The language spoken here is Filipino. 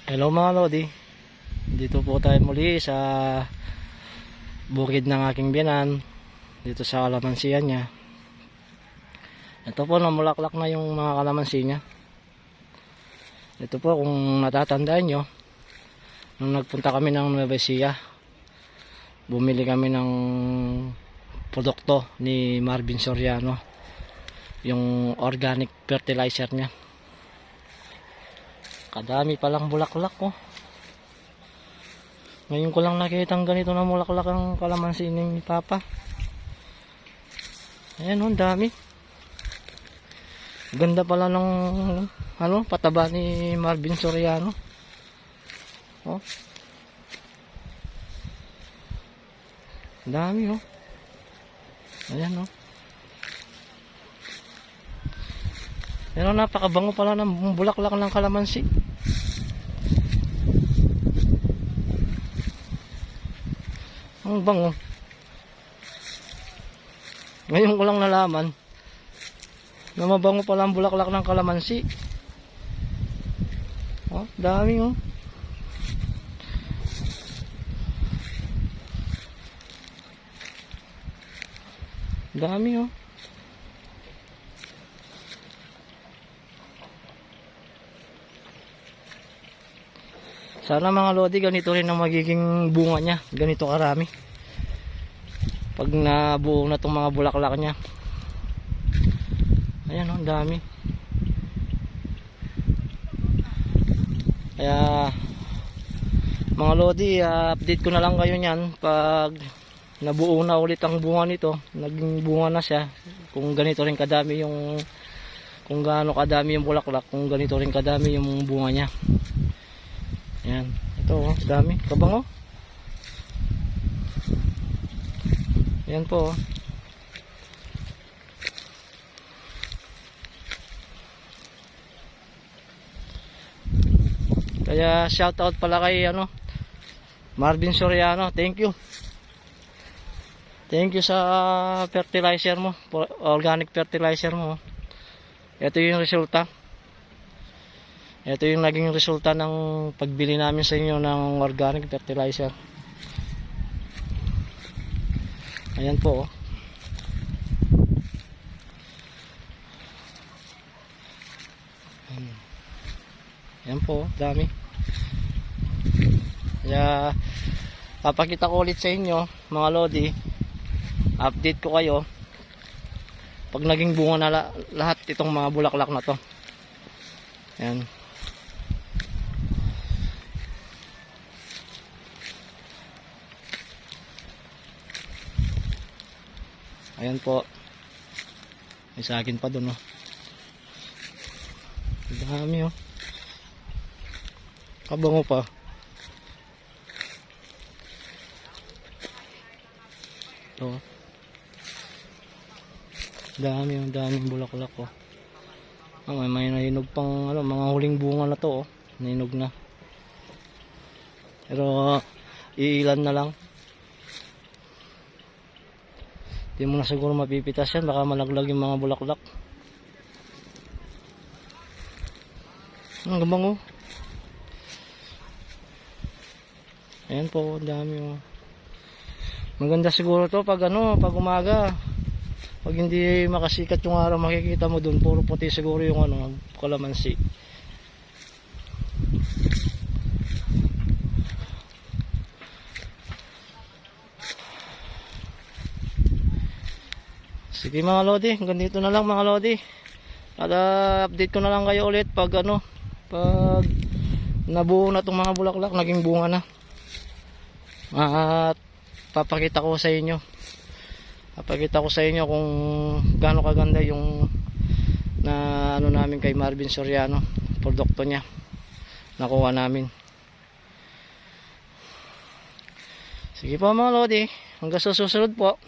Hello mga Lodi, dito po tayo muli sa bukid ng aking biyanan, dito sa kalamansiyan niya. Ito po, namulaklak na yung mga kalamansi niya. Ito po, kung natatandaan nyo, nung nagpunta kami ng Nueva Ecija, bumili kami ng produkto ni Marvin Soriano, yung organic fertilizer niya. Kadami palang bulaklak ko. Ngayon ko lang nakita ganito na bulaklak ang kalamansi ni Papa. Ayan oh, dami. Ganda pala ng pataba ni Marvin Soriano. Oh. Dami oh. Ayan oh. Pero napakabango pala ng bulaklak ng kalamansi. Ang bango. Ngayon ko lang nalaman na mabango pala ang bulaklak ng kalamansi. Oh, dami oh. Dami oh. Sana mga Lodi, ganito rin ang magiging bunga niya. Ganito karami. Pag nabuo na itong mga bulaklak niya. Ayan o, dami. Kaya mga Lodi, update ko na lang kayo niyan pag nabuo na ulit ang bunga nito. Naging bunga na siya. Kung ganito rin kadami yung, kung gaano kadami yung bulaklak, kung ganito rin kadami yung bunga niya. Yan, ito oh, dami, kabango. Yan po oh. Kaya shout out pala kay Marvin Soriano, thank you. Thank you sa fertilizer mo, organic fertilizer mo. Ito yung resulta. Ito yung naging resulta ng pagbili namin sa inyo ng organic fertilizer. Ayan po oh. Ayan po oh, dami. Kaya papakita ko ulit sa inyo mga Lodi. Update ko kayo pag naging bunga na lahat itong mga bulaklak na to. Ayan. Ayan po. May sa akin pa dun oh. Dami oh. Kabango pa. Ito. Daming bulaklak oh. May nahinog pang mga huling bunga na to oh. Nahinog na. Pero iilan na lang. Hindi mo na siguro mapipitas yan, baka malaglag yung mga bulaklak. Ang gabang oh. Ayan po, dami oh. Maganda siguro to pag pag umaga. Pag hindi makasikat yung araw, makikita mo dun, puro puti siguro yung kalamansi. Sige mga Lodi, hanggang dito na lang mga Lodi. Update ko na lang kayo ulit pag pag nabuo na itong mga bulaklak, naging bunga na. At papakita ko sa inyo. Papakita ko sa inyo kung gaano kaganda yung na namin kay Marvin Soriano, produkto niya. Nakuha namin. Sige po mga Lodi, hanggang sa susunod po.